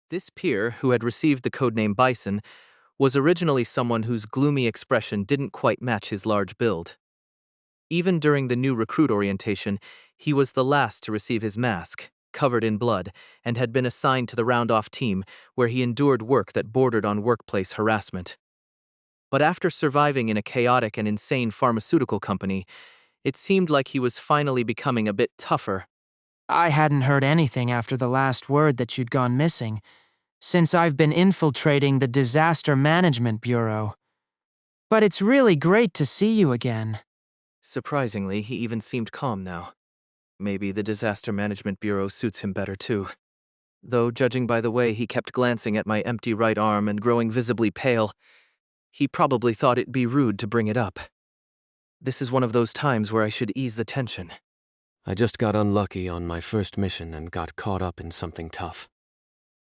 This peer, who had received the codename Bison, was originally someone whose gloomy expression didn't quite match his large build. Even during the new recruit orientation, he was the last to receive his mask, covered in blood, and had been assigned to the round-off team, where he endured work that bordered on workplace harassment. But after surviving in a chaotic and insane pharmaceutical company, it seemed like he was finally becoming a bit tougher. I hadn't heard anything after the last word that you'd gone missing, since I've been infiltrating the Disaster Management Bureau. But it's really great to see you again. Surprisingly, he even seemed calm now. Maybe the Disaster Management Bureau suits him better too. Though, judging by the way he kept glancing at my empty right arm and growing visibly pale, he probably thought it'd be rude to bring it up. This is one of those times where I should ease the tension. I just got unlucky on my first mission and got caught up in something tough.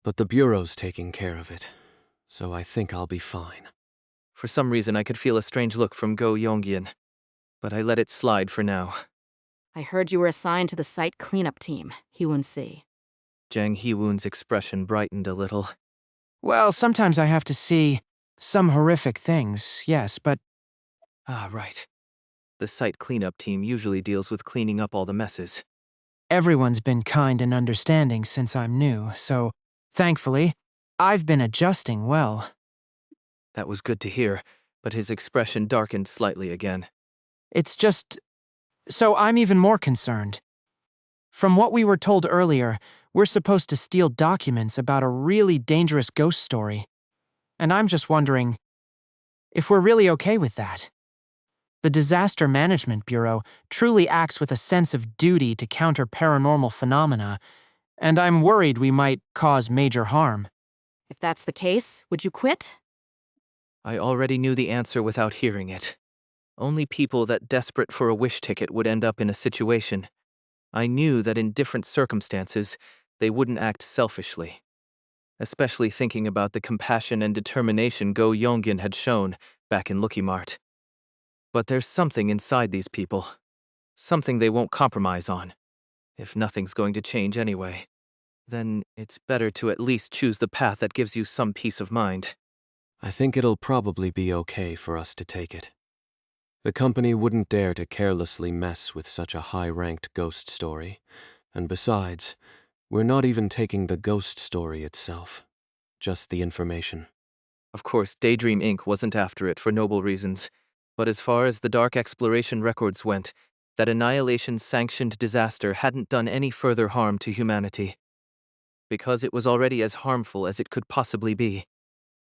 But the Bureau's taking care of it, so I think I'll be fine. For some reason, I could feel a strange look from Go Yongyan, but I let it slide for now. I heard you were assigned to the site cleanup team, Hyun-si. Jang Hee-woon's expression brightened a little. Well, sometimes I have to see some horrific things, yes, but Ah, right. The site cleanup team usually deals with cleaning up all the messes. everyone's been kind and understanding since I'm new, so thankfully, I've been adjusting well. That was good to hear, but his expression darkened slightly again. It's just... so I'm even more concerned. From what we were told earlier, we're supposed to steal documents about a really dangerous ghost story. And I'm just wondering if we're really okay with that. The Disaster Management Bureau truly acts with a sense of duty to counter paranormal phenomena, and I'm worried we might cause major harm. If that's the case, would you quit? I already knew the answer without hearing it. Only people that desperate for a wish ticket would end up in a situation. I knew that in different circumstances, they wouldn't act selfishly. Especially thinking about the compassion and determination Go Yongin had shown back in Lookie Mart. But there's something inside these people. Something they won't compromise on. If nothing's going to change anyway, then it's better to at least choose the path that gives you some peace of mind. I think it'll probably be okay for us to take it. The company wouldn't dare to carelessly mess with such a high-ranked ghost story, and besides, we're not even taking the ghost story itself, just the information. Of course, Daydream Inc. wasn't after it for noble reasons, but as far as the dark exploration records went, that Annihilation-sanctioned disaster hadn't done any further harm to humanity. Because it was already as harmful as it could possibly be.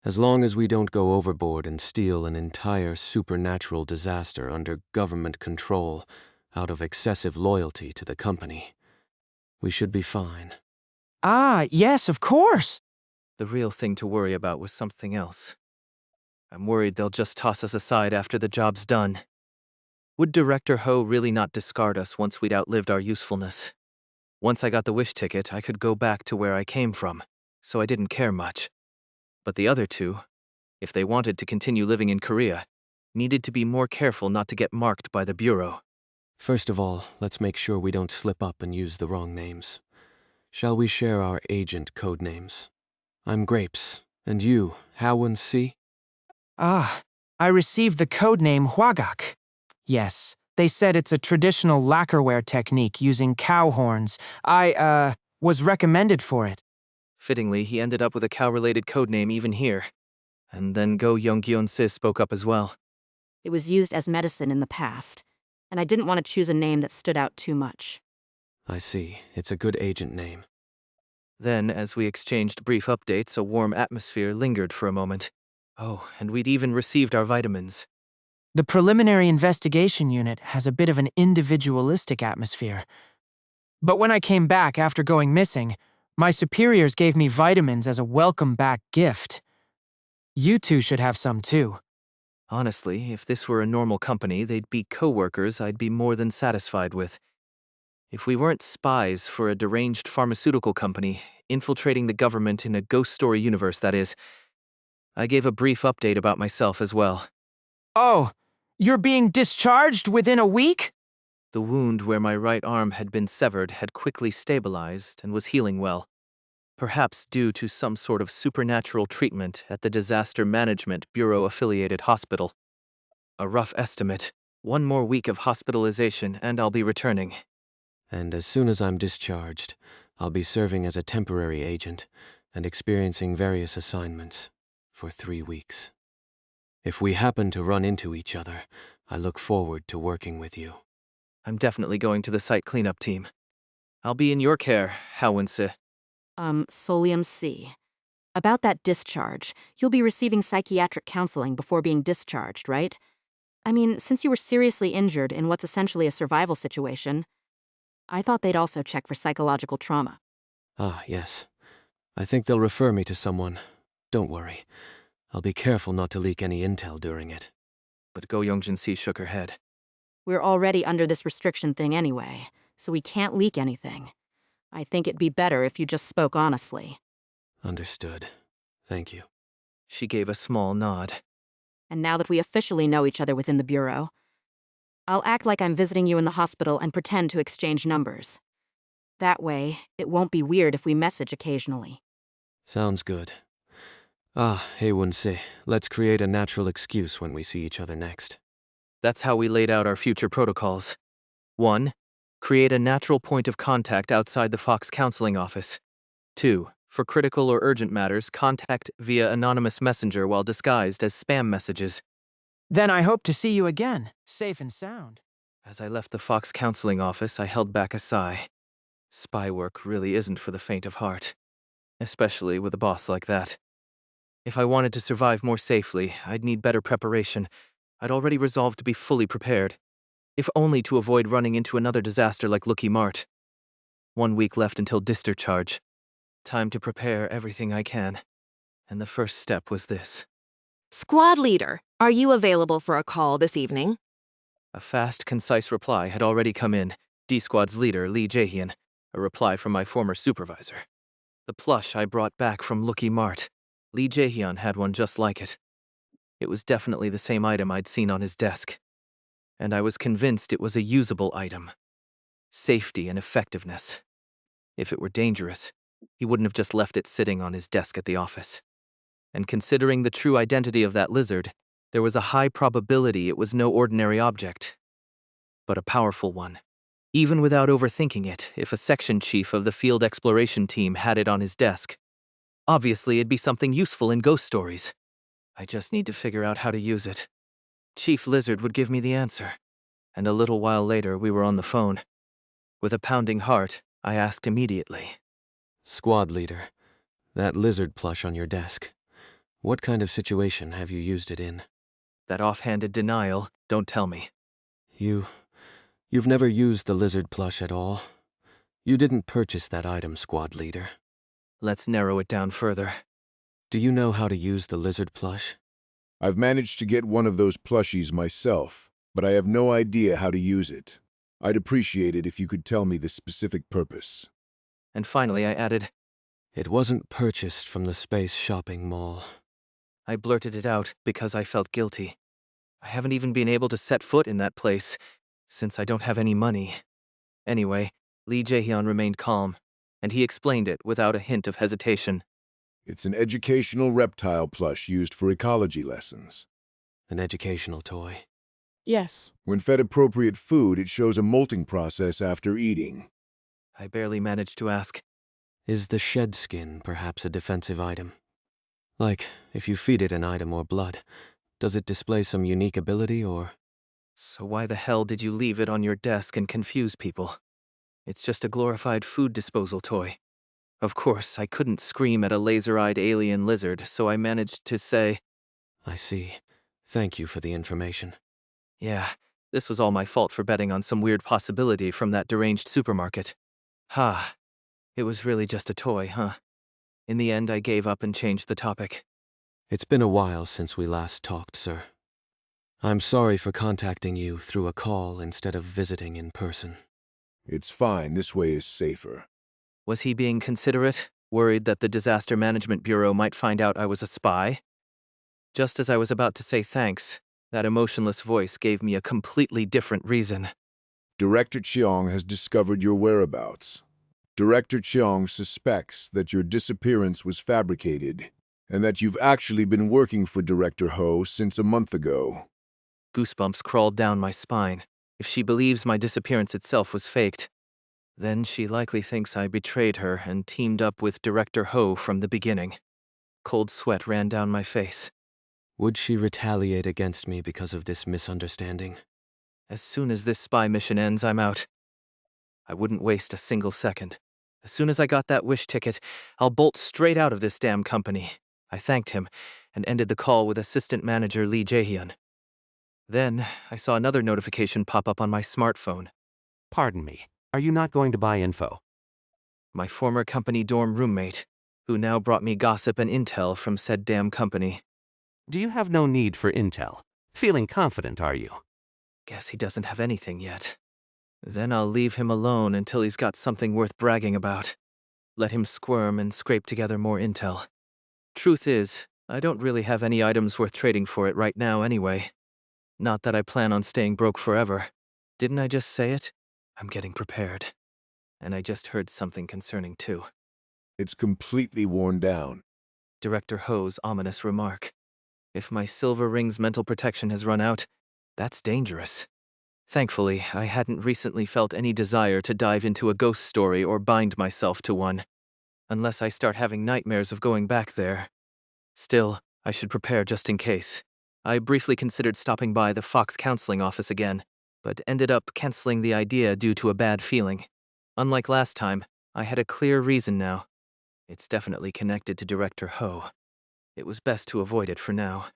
As long as we don't go overboard and steal an entire supernatural disaster under government control out of excessive loyalty to the company, we should be fine. Ah, yes, of course! The real thing to worry about was something else. I'm worried they'll just toss us aside after the job's done. Would Director Ho really not discard us once we'd outlived our usefulness? Once I got the wish ticket, I could go back to where I came from, so I didn't care much. But the other two, if they wanted to continue living in Korea, needed to be more careful not to get marked by the Bureau. First of all, let's make sure we don't slip up and use the wrong names. Shall we share our agent code names? I'm Grapes, and you, Hyun-si? Ah, I received the codename Hwagak. Yes, they said it's a traditional lacquerware technique using cow horns. I was recommended for it. Fittingly, he ended up with a cow-related codename even here. And then Go Young-gyun-sis spoke up as well. It was used as medicine in the past, and I didn't want to choose a name that stood out too much. I see. It's a good agent name. Then, as we exchanged brief updates, a warm atmosphere lingered for a moment. Oh, and we'd even received our vitamins. The preliminary investigation unit has a bit of an individualistic atmosphere. But when I came back after going missing, my superiors gave me vitamins as a welcome-back gift. You two should have some too. Honestly, if this were a normal company, they'd be co-workers I'd be more than satisfied with. If we weren't spies for a deranged pharmaceutical company, infiltrating the government in a ghost story universe, that is, I gave a brief update about myself as well. Oh, you're being discharged within a week? The wound where my right arm had been severed had quickly stabilized and was healing well. perhaps due to some sort of supernatural treatment at the Disaster Management Bureau-affiliated hospital. A rough estimate, 1 more week of hospitalization and I'll be returning. And as soon as I'm discharged, I'll be serving as a temporary agent and experiencing various assignments for 3 weeks. If we happen to run into each other, I look forward to working with you. I'm definitely going to the site cleanup team. I'll be in your care, Howinse. Soleum C. About that discharge, you'll be receiving psychiatric counseling before being discharged, right? I mean, since you were seriously injured in what's essentially a survival situation, I thought they'd also check for psychological trauma. Ah, yes. I think they'll refer me to someone. Don't worry. I'll be careful not to leak any intel during it. But Go Youngjin-si shook her head. We're already under this restriction thing anyway, so we can't leak anything. I think it'd be better if you just spoke honestly. Understood. Thank you. She gave a small nod. And now that we officially know each other within the Bureau, I'll act like I'm visiting you in the hospital and pretend to exchange numbers. That way, it won't be weird if we message occasionally. Sounds good. Ah, Haewon-se, let's create a natural excuse when we see each other next. That's how we laid out our future protocols. 1. Create a natural point of contact outside the Fox counseling office. 2. For critical or urgent matters, contact via anonymous messenger while disguised as spam messages. Then I hope to see you again, safe and sound. As I left the Fox counseling office, I held back a sigh. Spy work really isn't for the faint of heart, especially with a boss like that. If I wanted to survive more safely, I'd need better preparation. I'd already resolved to be fully prepared, if only to avoid running into another disaster like Lucky Mart. 1 week left until discharge. Time to prepare everything I can. And the first step was this. Squad leader, are you available for a call this evening? A fast, concise reply had already come in. D-Squad's leader, Lee Jae-hyun, a reply from my former supervisor. The plush I brought back from Lucky Mart. Lee Jae-hyun had one just like it. It was definitely the same item I'd seen on his desk. And I was convinced it was a usable item. Safety and effectiveness. If it were dangerous, he wouldn't have just left it sitting on his desk at the office. And considering the true identity of that lizard, there was a high probability it was no ordinary object, but a powerful one. Even without overthinking it, if a section chief of the field exploration team had it on his desk, obviously it'd be something useful in ghost stories. I just need to figure out how to use it. Chief Lizard would give me the answer, and a little while later we were on the phone. With a pounding heart, I asked immediately. Squad leader, that lizard plush on your desk. What kind of situation have you used it in? That offhanded denial, don't tell me. You've never used the lizard plush at all? You didn't purchase that item, squad leader. Let's narrow it down further. Do you know how to use the lizard plush? I've managed to get one of those plushies myself, but I have no idea how to use it. I'd appreciate it if you could tell me the specific purpose. And finally I added, It wasn't purchased from the Space Shopping Mall. I blurted it out because I felt guilty. I haven't even been able to set foot in that place, since I don't have any money. Anyway, Lee Jae-hyun remained calm, and he explained it without a hint of hesitation. It's an educational reptile plush used for ecology lessons. An educational toy. Yes. When fed appropriate food, it shows a molting process after eating. I barely managed to ask, Is the shed skin perhaps a defensive item? Like, if you feed it an item or blood, does it display some unique ability or… so why the hell did you leave it on your desk and confuse people? It's just a glorified food disposal toy. Of course, I couldn't scream at a laser-eyed alien lizard, so I managed to say, I see. Thank you for the information. yeah, this was all my fault for betting on some weird possibility from that deranged supermarket. Ha, it was really just a toy, huh? In the end, I gave up and changed the topic. It's been a while since we last talked, sir. I'm sorry for contacting you through a call instead of visiting in person. It's fine, this way is safer. Was he being considerate, worried that the Disaster Management Bureau might find out I was a spy? Just as I was about to say thanks, that emotionless voice gave me a completely different reason. Director Cheong has discovered your whereabouts. Director Cheong suspects that your disappearance was fabricated, and that you've actually been working for Director Ho since a month ago. Goosebumps crawled down my spine. If she believes my disappearance itself was faked, then she likely thinks I betrayed her and teamed up with Director Ho from the beginning. Cold sweat ran down my face. Would she retaliate against me because of this misunderstanding? As soon as this spy mission ends, I'm out. I wouldn't waste a single second. As soon as I got that wish ticket, I'll bolt straight out of this damn company. I thanked him and ended the call with Assistant Manager Lee Jae-hyun. Then, I saw another notification pop up on my smartphone. Pardon me, are you not going to buy info? My former company dorm roommate, who now brought me gossip and intel from said damn company. Do you have no need for intel? Feeling confident, are you? Guess he doesn't have anything yet. Then I'll leave him alone until he's got something worth bragging about. Let him squirm and scrape together more intel. Truth is, I don't really have any items worth trading for it right now anyway. Not that I plan on staying broke forever. Didn't I just say it? I'm getting prepared. And I just heard something concerning too. It's completely worn down. Director Ho's ominous remark. If my silver ring's mental protection has run out, that's dangerous. Thankfully, I hadn't recently felt any desire to dive into a ghost story or bind myself to one, unless I start having nightmares of going back there. Still, I should prepare just in case. I briefly considered stopping by the Fox counseling office again, but ended up canceling the idea due to a bad feeling. Unlike last time, I had a clear reason now. It's definitely connected to Director Ho. It was best to avoid it for now.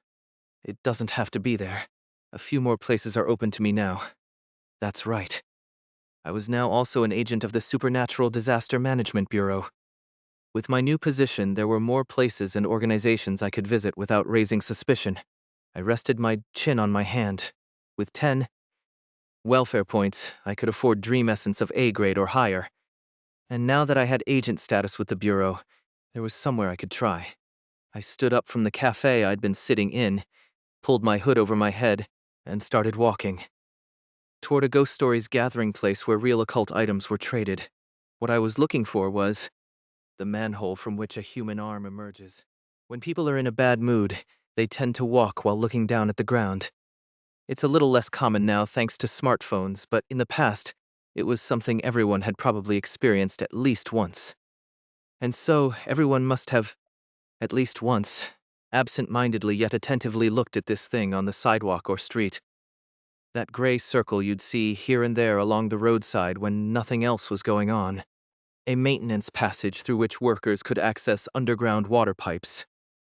It doesn't have to be there. A few more places are open to me now. That's right. I was now also an agent of the Supernatural Disaster Management Bureau. With my new position, there were more places and organizations I could visit without raising suspicion. I rested my chin on my hand. With 10 welfare points, I could afford Dream Essence of A grade or higher. And now that I had agent status with the Bureau, there was somewhere I could try. I stood up from the cafe I'd been sitting in, pulled my hood over my head, and started walking toward a ghost stories gathering place where real occult items were traded. What I was looking for was the manhole from which a human arm emerges. When people are in a bad mood, they tend to walk while looking down at the ground. It's a little less common now thanks to smartphones, but in the past, it was something everyone had probably experienced at least once. And so, everyone must have, at least once, absent-mindedly yet attentively looked at this thing on the sidewalk or street. That gray circle you'd see here and there along the roadside when nothing else was going on. A maintenance passage through which workers could access underground water pipes.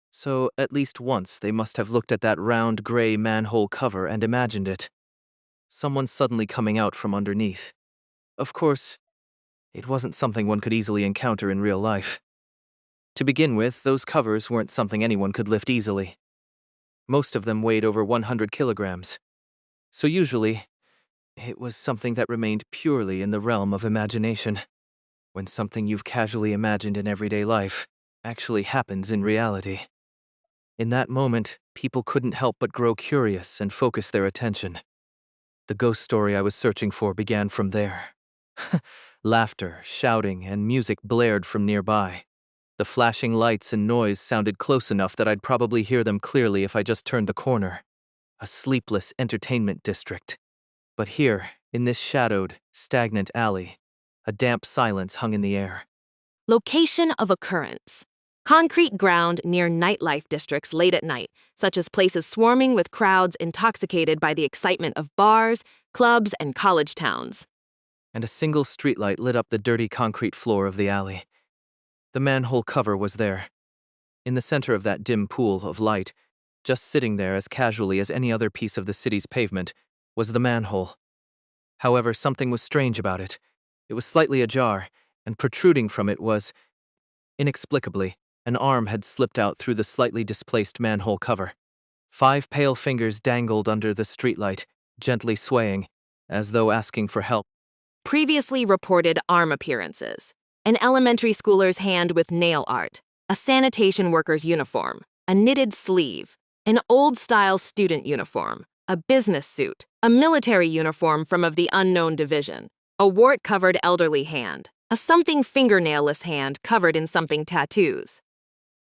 So, at least once, they must have looked at that round gray manhole cover and imagined it. Someone suddenly coming out from underneath. Of course, it wasn't something one could easily encounter in real life. To begin with, those covers weren't something anyone could lift easily. Most of them weighed over 100 kilograms. So usually, it was something that remained purely in the realm of imagination. When something you've casually imagined in everyday life actually happens in reality. In that moment, people couldn't help but grow curious and focus their attention. The ghost story I was searching for began from there. Laughter, shouting, and music blared from nearby. The flashing lights and noise sounded close enough that I'd probably hear them clearly if I just turned the corner. A sleepless entertainment district. But here, in this shadowed, stagnant alley, a damp silence hung in the air. Location of occurrence. Concrete ground near nightlife districts late at night, such as places swarming with crowds intoxicated by the excitement of bars, clubs, and college towns. And a single streetlight lit up the dirty concrete floor of the alley. The manhole cover was there. In the center of that dim pool of light, just sitting there as casually as any other piece of the city's pavement, was the manhole. However, something was strange about it. It was slightly ajar, and protruding from it was, inexplicably, an arm had slipped out through the slightly displaced manhole cover. 5 pale fingers dangled under the streetlight, gently swaying, as though asking for help. Previously reported arm appearances. An elementary schooler's hand with nail art, a sanitation worker's uniform, a knitted sleeve, an old-style student uniform, a business suit, a military uniform from of the unknown division, a wart-covered elderly hand, a something fingernailless hand covered in something tattoos.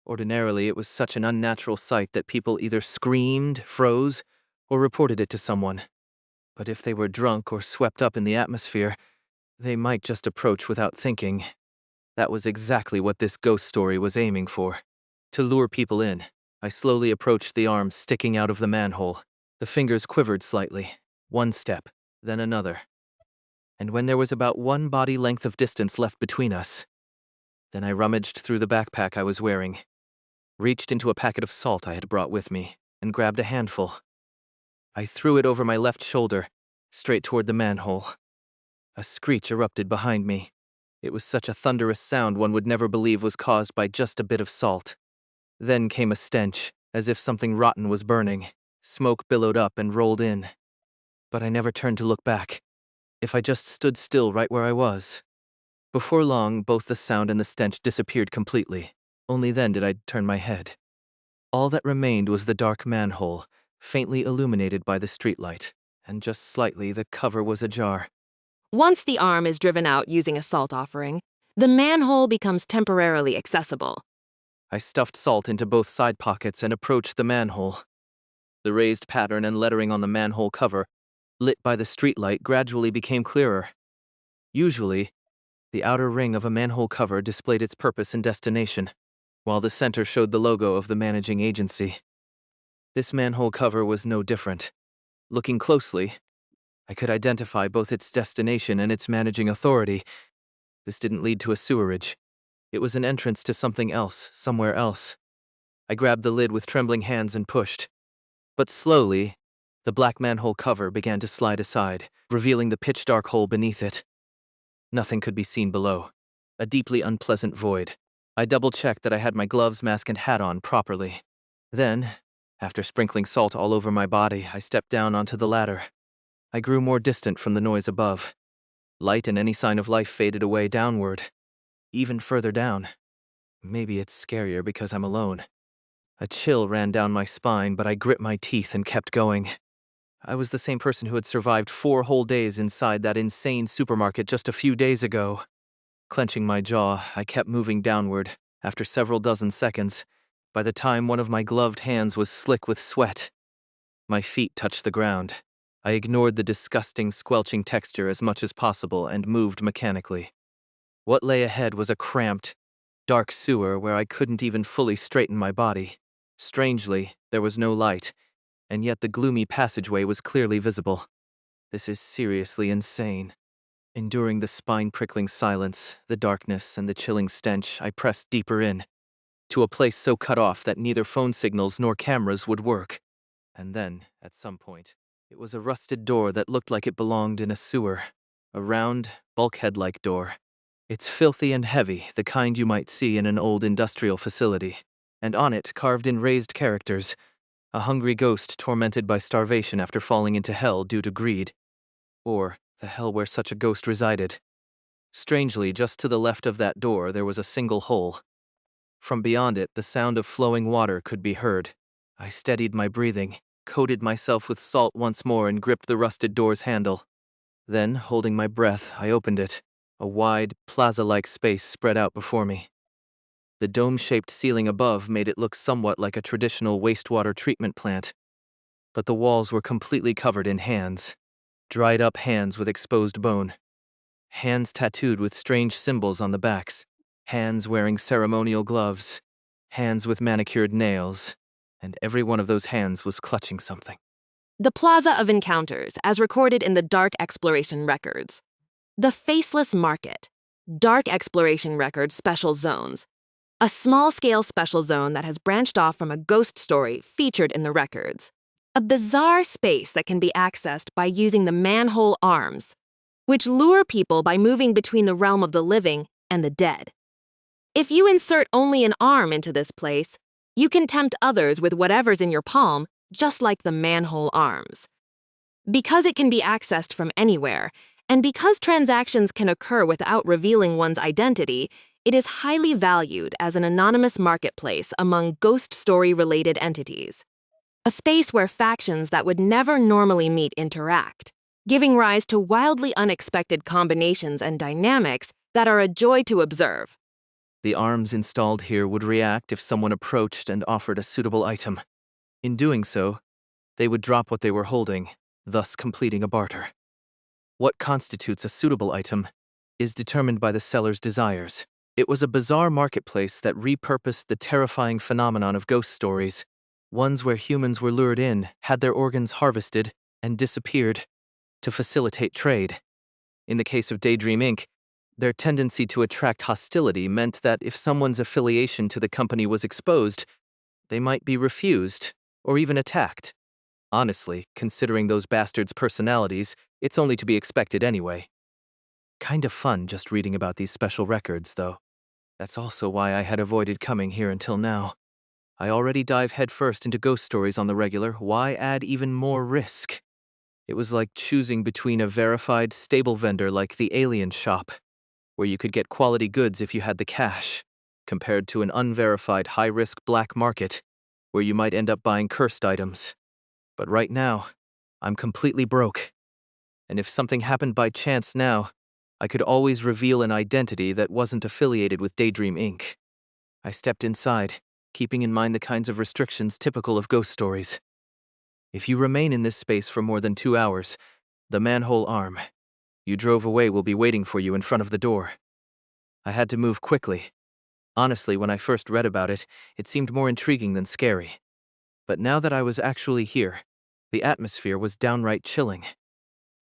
Ordinarily, it was such an unnatural sight that people either screamed, froze, or reported it to someone. But if they were drunk or swept up in the atmosphere, they might just approach without thinking. That was exactly what this ghost story was aiming for. To lure people in, I slowly approached the arm sticking out of the manhole. The fingers quivered slightly. One step, then another. And when there was about one body length of distance left between us, then I rummaged through the backpack I was wearing, reached into a packet of salt I had brought with me, and grabbed a handful. I threw it over my left shoulder, straight toward the manhole. A screech erupted behind me. It was such a thunderous sound one would never believe was caused by just a bit of salt. Then came a stench, as if something rotten was burning. Smoke billowed up and rolled in. But I never turned to look back. If I just stood still right where I was. Before long, both the sound and the stench disappeared completely. Only then did I turn my head. All that remained was the dark manhole, faintly illuminated by the streetlight, and just slightly the cover was ajar. Once the arm is driven out using a salt offering, the manhole becomes temporarily accessible. I stuffed salt into both side pockets and approached the manhole. The raised pattern and lettering on the manhole cover, lit by the streetlight, gradually became clearer. Usually, the outer ring of a manhole cover displayed its purpose and destination, while the center showed the logo of the managing agency. This manhole cover was no different. Looking closely, I could identify both its destination and its managing authority. This didn't lead to a sewerage. It was an entrance to something else, somewhere else. I grabbed the lid with trembling hands and pushed. But slowly, the black manhole cover began to slide aside, revealing the pitch-dark hole beneath it. Nothing could be seen below. A deeply unpleasant void. I double-checked that I had my gloves, mask, and hat on properly. Then, after sprinkling salt all over my body, I stepped down onto the ladder. I grew more distant from the noise above. Light and any sign of life faded away downward. Even further down. Maybe it's scarier because I'm alone. A chill ran down my spine, but I grit my teeth and kept going. I was the same person who had survived 4 whole days inside that insane supermarket just a few days ago. Clenching my jaw, I kept moving downward. After several dozen seconds, by the time one of my gloved hands was slick with sweat, my feet touched the ground. I ignored the disgusting, squelching texture as much as possible and moved mechanically. What lay ahead was a cramped, dark sewer where I couldn't even fully straighten my body. Strangely, there was no light, and yet the gloomy passageway was clearly visible. This is seriously insane. Enduring the spine-prickling silence, the darkness, and the chilling stench, I pressed deeper in, to a place so cut off that neither phone signals nor cameras would work. And then, at some point, it was a rusted door that looked like it belonged in a sewer. A round, bulkhead-like door. It's filthy and heavy, the kind you might see in an old industrial facility. And on it, carved in raised characters, a hungry ghost tormented by starvation after falling into hell due to greed. Or the hell where such a ghost resided. Strangely, just to the left of that door, there was a single hole. From beyond it, the sound of flowing water could be heard. I steadied my breathing, coated myself with salt once more, and gripped the rusted door's handle. Then, holding my breath, I opened it. A wide, plaza-like space spread out before me. The dome-shaped ceiling above made it look somewhat like a traditional wastewater treatment plant. But the walls were completely covered in hands. Dried-up hands with exposed bone. Hands tattooed with strange symbols on the backs. Hands wearing ceremonial gloves. Hands with manicured nails. And every one of those hands was clutching something. The Plaza of Encounters, as recorded in the Dark Exploration Records. The Faceless Market. Dark Exploration Records Special Zones. A small-scale special zone that has branched off from a ghost story featured in the records. A bizarre space that can be accessed by using the manhole arms, which lure people by moving between the realm of the living and the dead. If you insert only an arm into this place, you can tempt others with whatever's in your palm, just like the manhole arms. Because it can be accessed from anywhere, and because transactions can occur without revealing one's identity, it is highly valued as an anonymous marketplace among ghost story-related entities. A space where factions that would never normally meet interact, giving rise to wildly unexpected combinations and dynamics that are a joy to observe. The arms installed here would react if someone approached and offered a suitable item. In doing so, they would drop what they were holding, thus completing a barter. What constitutes a suitable item is determined by the seller's desires. It was a bizarre marketplace that repurposed the terrifying phenomenon of ghost stories, ones where humans were lured in, had their organs harvested, and disappeared, to facilitate trade. In the case of Daydream Inc., their tendency to attract hostility meant that if someone's affiliation to the company was exposed, they might be refused, or even attacked. Honestly, considering those bastards' personalities, it's only to be expected anyway. Kind of fun just reading about these special records, though. That's also why I had avoided coming here until now. I already dive headfirst into ghost stories on the regular, why add even more risk? It was like choosing between a verified, stable vendor like the Alien Shop, where you could get quality goods if you had the cash, compared to an unverified, high-risk black market, where you might end up buying cursed items. But right now, I'm completely broke. And if something happened by chance now, I could always reveal an identity that wasn't affiliated with Daydream Inc. I stepped inside, keeping in mind the kinds of restrictions typical of ghost stories. If you remain in this space for more than 2 hours, the manhole arm you drove away will be waiting for you in front of the door. I had to move quickly. Honestly, when I first read about it, it seemed more intriguing than scary. But now that I was actually here, the atmosphere was downright chilling.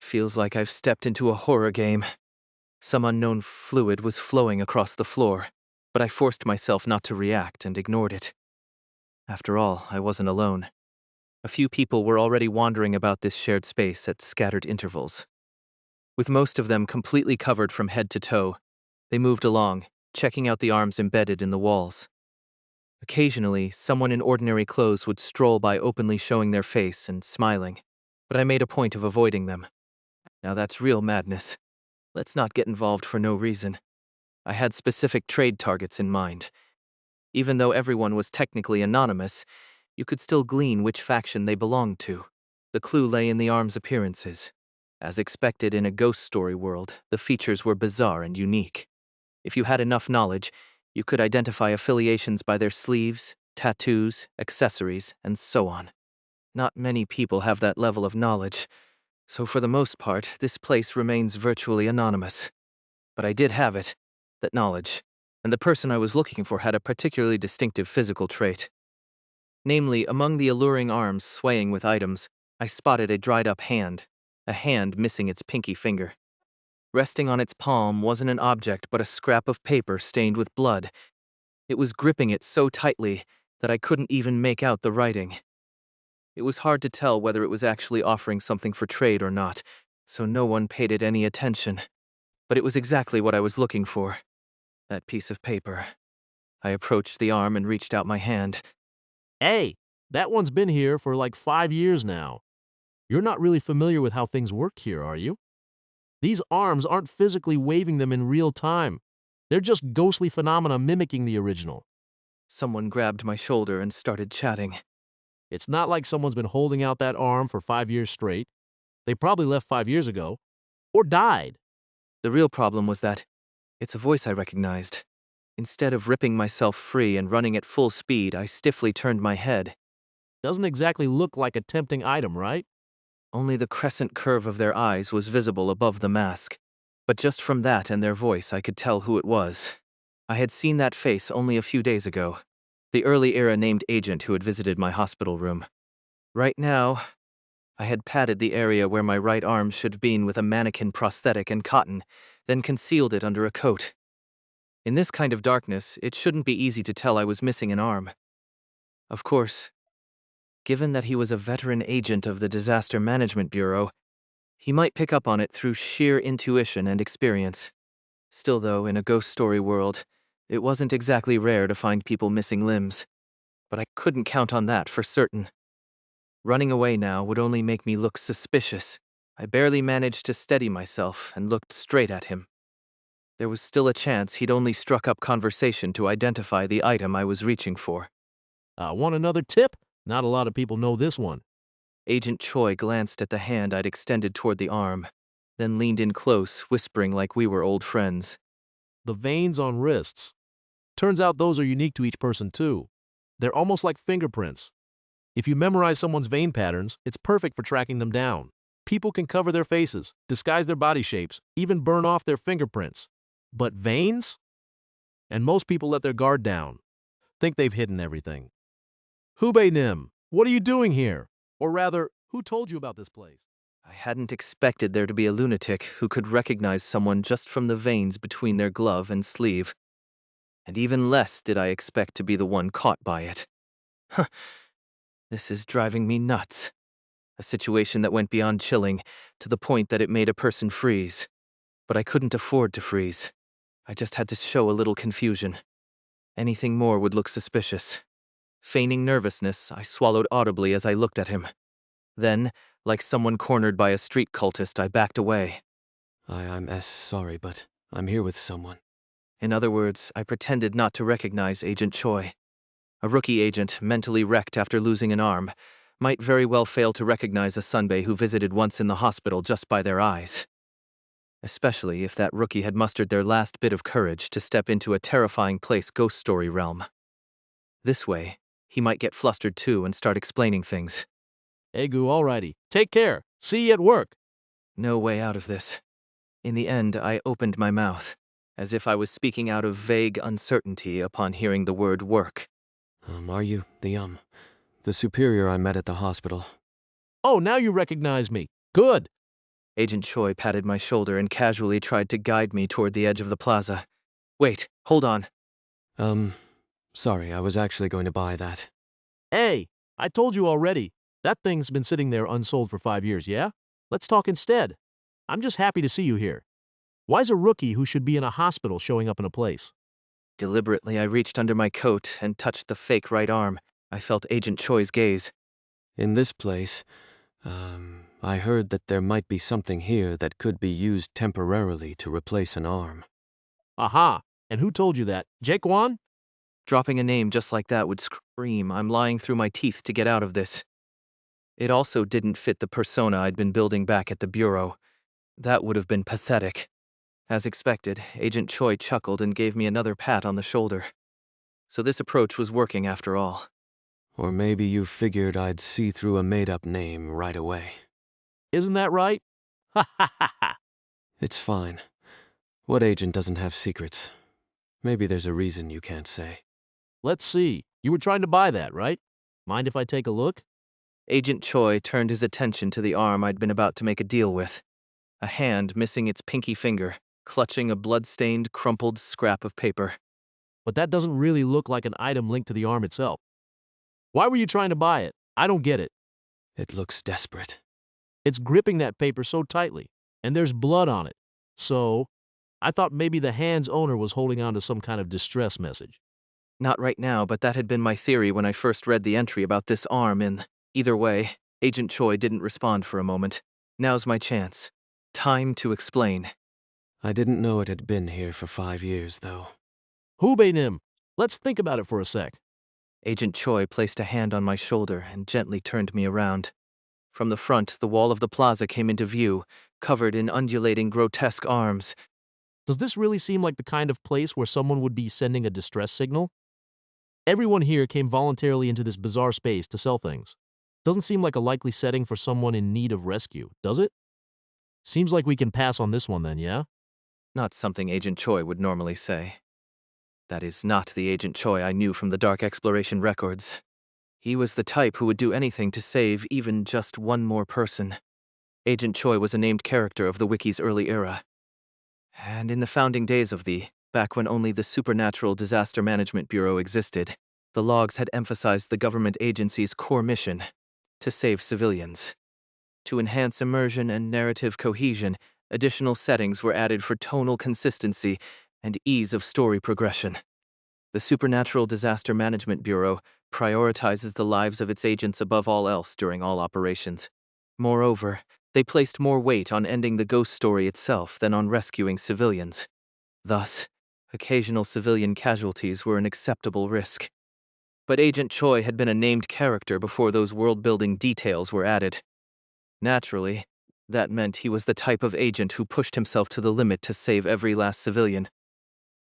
Feels like I've stepped into a horror game. Some unknown fluid was flowing across the floor, but I forced myself not to react and ignored it. After all, I wasn't alone. A few people were already wandering about this shared space at scattered intervals. With most of them completely covered from head to toe, they moved along, checking out the arms embedded in the walls. Occasionally, someone in ordinary clothes would stroll by openly showing their face and smiling, but I made a point of avoiding them. Now that's real madness. Let's not get involved for no reason. I had specific trade targets in mind. Even though everyone was technically anonymous, you could still glean which faction they belonged to. The clue lay in the arms' appearances. As expected in a ghost story world, the features were bizarre and unique. If you had enough knowledge, you could identify affiliations by their sleeves, tattoos, accessories, and so on. Not many people have that level of knowledge, so for the most part, this place remains virtually anonymous. But I did have it, that knowledge, and the person I was looking for had a particularly distinctive physical trait. Namely, among the alluring arms swaying with items, I spotted a dried-up hand, a hand missing its pinky finger. Resting on its palm wasn't an object but a scrap of paper stained with blood. It was gripping it so tightly that I couldn't even make out the writing. It was hard to tell whether it was actually offering something for trade or not, so no one paid it any attention. But it was exactly what I was looking for. That piece of paper. I approached the arm and reached out my hand. Hey, that one's been here for like 5 years now. You're not really familiar with how things work here, are you? These arms aren't physically waving them in real time. They're just ghostly phenomena mimicking the original. Someone grabbed my shoulder and started chatting. It's not like someone's been holding out that arm for 5 years straight. They probably left 5 years ago. Or died. The real problem was that it's a voice I recognized. Instead of ripping myself free and running at full speed, I stiffly turned my head. Doesn't exactly look like a tempting item, right? Only the crescent curve of their eyes was visible above the mask. But just from that and their voice, I could tell who it was. I had seen that face only a few days ago. The early-era named agent who had visited my hospital room. Right now, I had padded the area where my right arm should have been with a mannequin prosthetic and cotton, then concealed it under a coat. In this kind of darkness, it shouldn't be easy to tell I was missing an arm. Of course, given that he was a veteran agent of the Disaster Management Bureau, he might pick up on it through sheer intuition and experience. Still though, in a ghost story world, it wasn't exactly rare to find people missing limbs. But I couldn't count on that for certain. Running away now would only make me look suspicious. I barely managed to steady myself and looked straight at him. There was still a chance he'd only struck up conversation to identify the item I was reaching for. Want another tip? Not a lot of people know this one. Agent Choi glanced at the hand I'd extended toward the arm, then leaned in close, whispering like we were old friends. The veins on wrists. Turns out those are unique to each person too. They're almost like fingerprints. If you memorize someone's vein patterns, it's perfect for tracking them down. People can cover their faces, disguise their body shapes, even burn off their fingerprints. But veins? And most people let their guard down. Think they've hidden everything. Hubei Nim, what are you doing here? Or rather, who told you about this place? I hadn't expected there to be a lunatic who could recognize someone just from the veins between their glove and sleeve. And even less did I expect to be the one caught by it. Huh. This is driving me nuts. A situation that went beyond chilling, to the point that it made a person freeze. But I couldn't afford to freeze. I just had to show a little confusion. Anything more would look suspicious. Feigning nervousness, I swallowed audibly as I looked at him. Then, like someone cornered by a street cultist, I backed away. I'm sorry, but I'm here with someone. In other words, I pretended not to recognize Agent Choi. A rookie agent, mentally wrecked after losing an arm, might very well fail to recognize a sunbae who visited once in the hospital just by their eyes. Especially if that rookie had mustered their last bit of courage to step into a terrifying place ghost story realm. This way, he might get flustered too and start explaining things. Egu, alrighty. Take care. See you at work. No way out of this. In the end, I opened my mouth, as if I was speaking out of vague uncertainty upon hearing the word work. Are you the superior I met at the hospital? Oh, now you recognize me. Good. Agent Choi patted my shoulder and casually tried to guide me toward the edge of the plaza. Wait, hold on. Sorry, I was actually going to buy that. Hey, I told you already. That thing's been sitting there unsold for 5 years, yeah? Let's talk instead. I'm just happy to see you here. Why's a rookie who should be in a hospital showing up in a place? Deliberately, I reached under my coat and touched the fake right arm. I felt Agent Choi's gaze. In this place, I heard that there might be something here that could be used temporarily to replace an arm. Aha! And who told you that? Jaekwon? Dropping a name just like that would scream, I'm lying through my teeth to get out of this. It also didn't fit the persona I'd been building back at the Bureau. That would have been pathetic. As expected, Agent Choi chuckled and gave me another pat on the shoulder. So this approach was working after all. Or maybe you figured I'd see through a made-up name right away. Isn't that right? Ha ha ha ha! It's fine. What agent doesn't have secrets? Maybe there's a reason you can't say. Let's see. You were trying to buy that, right? Mind if I take a look? Agent Choi turned his attention to the arm I'd been about to make a deal with. A hand missing its pinky finger, clutching a blood-stained, crumpled scrap of paper. But that doesn't really look like an item linked to the arm itself. Why were you trying to buy it? I don't get it. It looks desperate. It's gripping that paper so tightly, and there's blood on it. So, I thought maybe the hand's owner was holding on to some kind of distress message. Not right now, but that had been my theory when I first read the entry about this arm in. Either way, Agent Choi didn't respond for a moment. Now's my chance. Time to explain. I didn't know it had been here for 5 years, though. Hubei Nim, let's think about it for a sec. Agent Choi placed a hand on my shoulder and gently turned me around. From the front, the wall of the plaza came into view, covered in undulating, grotesque arms. Does this really seem like the kind of place where someone would be sending a distress signal? Everyone here came voluntarily into this bizarre space to sell things. Doesn't seem like a likely setting for someone in need of rescue, does it? Seems like we can pass on this one then, yeah? Not something Agent Choi would normally say. That is not the Agent Choi I knew from the Dark Exploration records. He was the type who would do anything to save even just one more person. Agent Choi was a named character of the Wiki's early era. And in the founding days of back when only the Supernatural Disaster Management Bureau existed, the logs had emphasized the government agency's core mission: to save civilians. To enhance immersion and narrative cohesion, additional settings were added for tonal consistency and ease of story progression. The Supernatural Disaster Management Bureau prioritizes the lives of its agents above all else during all operations. Moreover, they placed more weight on ending the ghost story itself than on rescuing civilians. Thus, occasional civilian casualties were an acceptable risk. But Agent Choi had been a named character before those world-building details were added. Naturally, that meant he was the type of agent who pushed himself to the limit to save every last civilian.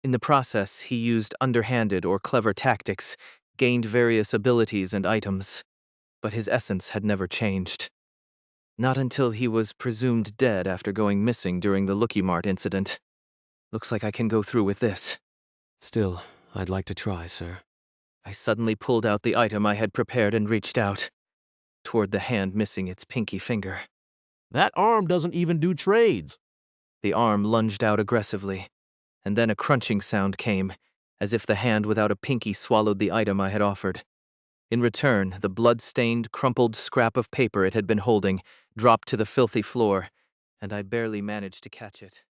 In the process, he used underhanded or clever tactics, gained various abilities and items, but his essence had never changed. Not until he was presumed dead after going missing during the Lookie Mart incident. Looks like I can go through with this. Still, I'd like to try, sir. I suddenly pulled out the item I had prepared and reached out, toward the hand missing its pinky finger. That arm doesn't even do trades. The arm lunged out aggressively, and then a crunching sound came, as if the hand without a pinky swallowed the item I had offered. In return, the blood-stained, crumpled scrap of paper it had been holding dropped to the filthy floor, and I barely managed to catch it.